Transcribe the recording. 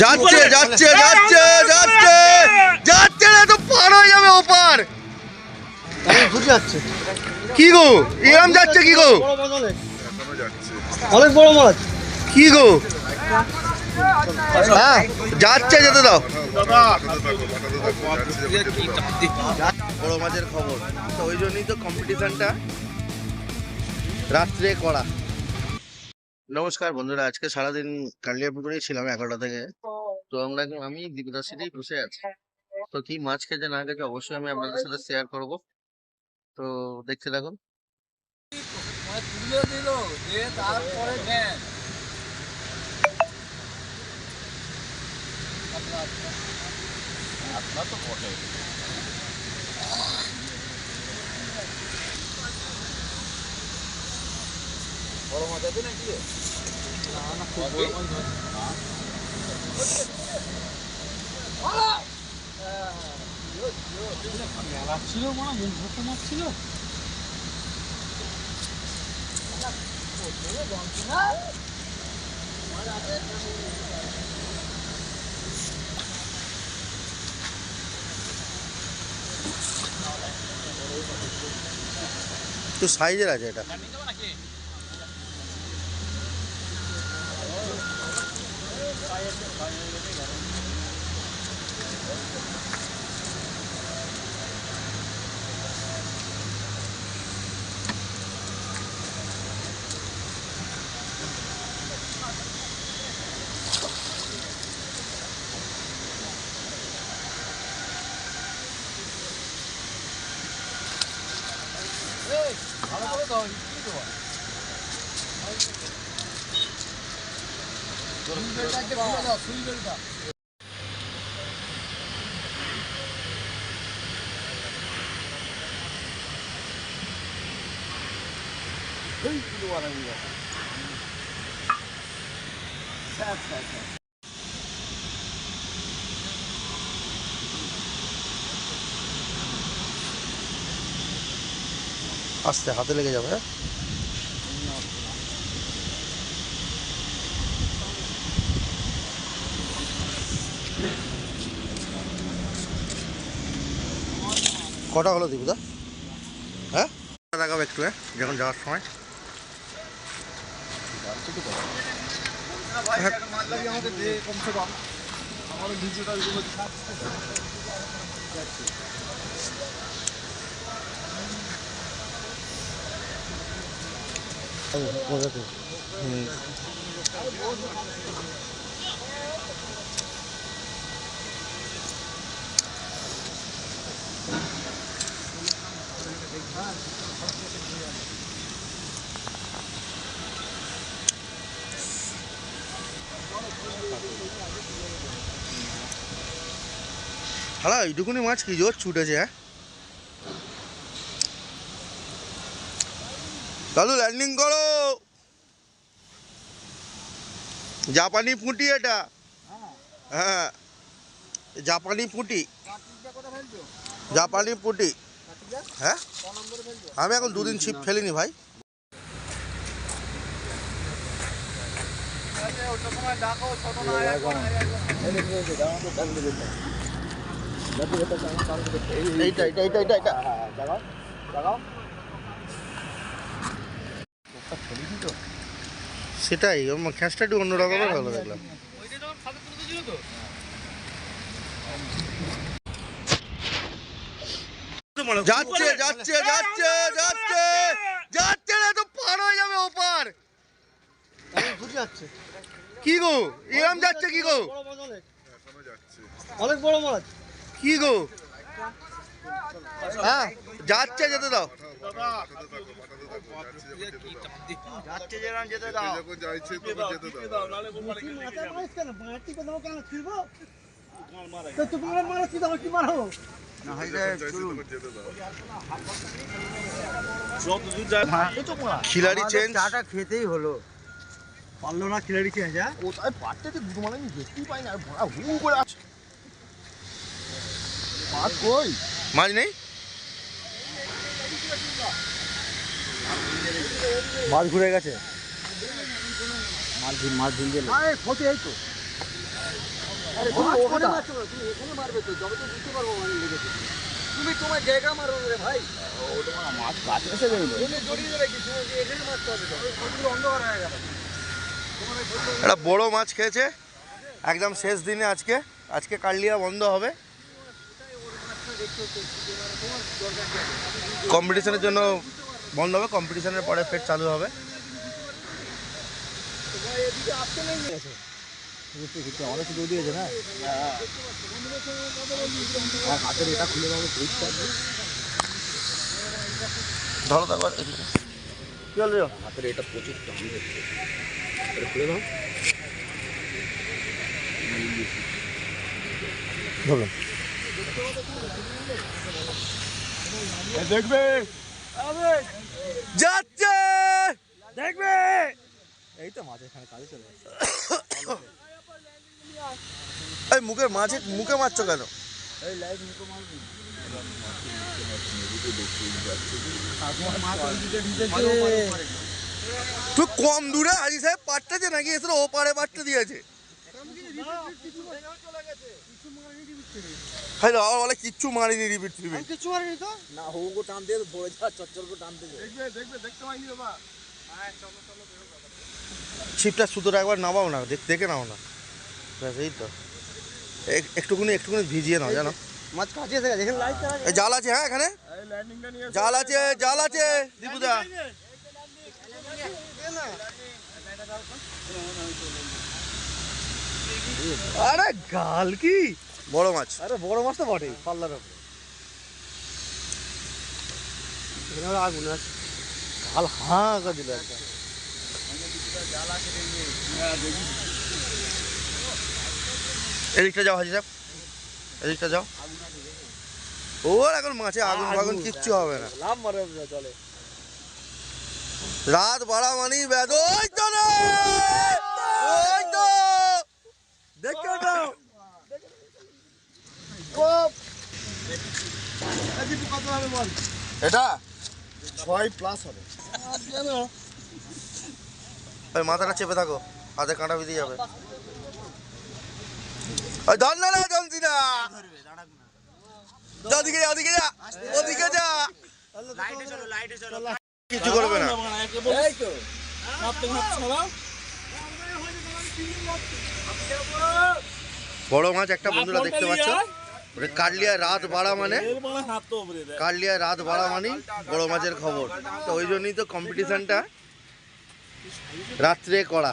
যাচ্ছে যাচ্ছে যাচ্ছে যাচ্ছে যাচ্ছে না তো পার হয়ে যাবে ওপার। কি গো এরম যাচ্ছে কি গো? অনেক বড় মাছ। কি গো? হ্যাঁ যাচ্ছে, যেতে দাও। বড় মাছের খবর তো, ওই জন্যই তো কম্পিটিশনটা রাত্রে করা। নমস্কার বন্ধুরা, আজকে সারাদিন কালিয়াপুকুরেই ছিলাম 11টা থেকে। তো আমি দীপিকার সাথেই বসে আছি। তো কি মাছ খেতে না খেতে অবশ্যই আমি আপনাদের সাথে শেয়ার করব, তো দেখতে থাকুন। বড় মাছ আছে নাকি? মেলা ছিল মানে মুখ ভর্তি মাছ ছিল। তো সাইজের আছে এটা। আস্তে, হাতে লেগে যাবে। কটা হলো দীপুদা? হ্যাঁ লাগাবো একটু, যখন যাওয়ার সময়। হালা এইটুকুনি মাছ কি জোর ছুটেছে। হ্যাঁ দাদু ল্যান্ডিং করো। জাপানি পুঁটি এটা। হ্যাঁ জাপানি পুঁটি, জাপানি পুঁটি। হ্যাঁ আমি এখন দুদিন ছিপ ফেলিনি ভাই। এইটা এইটা এইটা এইটা এইটা সেটাই, আমার খ্যাঁচটা একটু অন্যরকমের ভালো দেখলাম। যাচ্ছে যাচ্ছে যাচ্ছে যাচ্ছে যাচ্ছে না তো পার হয়ে যাবে ওপার। কি গো এরম যাচ্ছে কি গো? অনেক বড় মাছ। কি গো? হ্যাঁ যাচ্ছে, যেতে দাও। যাচ্ছে যেরকম যেতে দাও। খিলাড়ি চেঞ্জ, চাটা খেতেই হলো। পারলো না খিলাড়ি চেঞ্জ। হ্যাঁ কোথায় পারতে দুটো মানে আমি দেখতেই পাই না, আর ভরা হু করে আছে। মাছ কই? মাছ নেই। মাছ ঘুরে গেছে। মাছ ঝিল ক্ষতি এই তো। তুমি তোমার জায়গা মারো রে ভাই। মাছ কাছে এসে গেল, জড়িয়ে দেবে কি? তোমাকে এখানে মারতে হবে, অন্ধকার হয়ে গেল। একটা বড় মাছ খেয়েছে একদম শেষ দিনে। আজকে কার্লিয়া বন্ধ হবে, কম্পিটিশনের জন্য বন্ধ হবে, কম্পিটিশনের পরে ফের চালু হবে। অনেক দূর দিয়েছে না, হাতের এটা খুলে দেবো। ধরো তো একবার, কি হলো? হাতের এটা প্রচুর টান দিচ্ছে, এটা খুলে দাও। দেখবে যাচ্ছে, দেখবে, এই তো মাছ এখানে কাজে চলে যাচ্ছে। এই মুখে মারছো কেন? এই লাইভ মুখে মারবি, তুই কম দূরে হাজি সাহেব পাটটাছে নাকি এসে ও পারে পাটটা দিয়েছে? হ্যাঁ আমার বলে কিচ্ছু মারিনি, রিপিট কিছু মারিনি তো না, হোগো টান দিয়ে পড়ে যা, চচ্চর করে টান দিয়ে দেখবে দেখতে পাইনি বাবা। হ্যাঁ চলো চলো, ছিপটা সুতোটা একবার নামাও না, দেখে নাও না, ব্যাস এই তো। একটুখানি ভিজিয়ে নাও, জানো মাছ কাছে এসে গেছে, এখানে লাইট চালা। এই জাল আছে, হ্যাঁ এখানে জাল আছে দীপুদা। আরে গাল কি বড় মাছ, আরে বড় মাছ তো বটেই, পাল্লার উপরে এখানে আগুন আছে, গাল হাঁ করে দিল একটা। এদিকটা যাও হাজি সাহেব, এদিকটা যাও। ওর এখন মাছে আগুন ফাগুন কিচ্ছু হবে না, লাভ মারে চলে। রাত বাড়া মানি ব্যাদ। ওই তো রে, ওই তো দেখো তো, এটা 6+ হবে। ওই মাথাটা চেপে থাকো, হাতে কাঁটা বেরিয়ে যাবে। ওই ধর না রে, জমছি না, ওদিকে যা, ওদিকে যা, ওদিকে যা, কিছু করবে না। এই তো বড় মাছ একটা, বন্ধুরা দেখতে পাচ্ছ, কার্লিয়া রাত বাড়া মানে, কার্লিয়া রাত বাড়া মানে বড় মাছের খবর। তো ওই জন্যই তো কম্পিটিশনটা রাত্রে করা।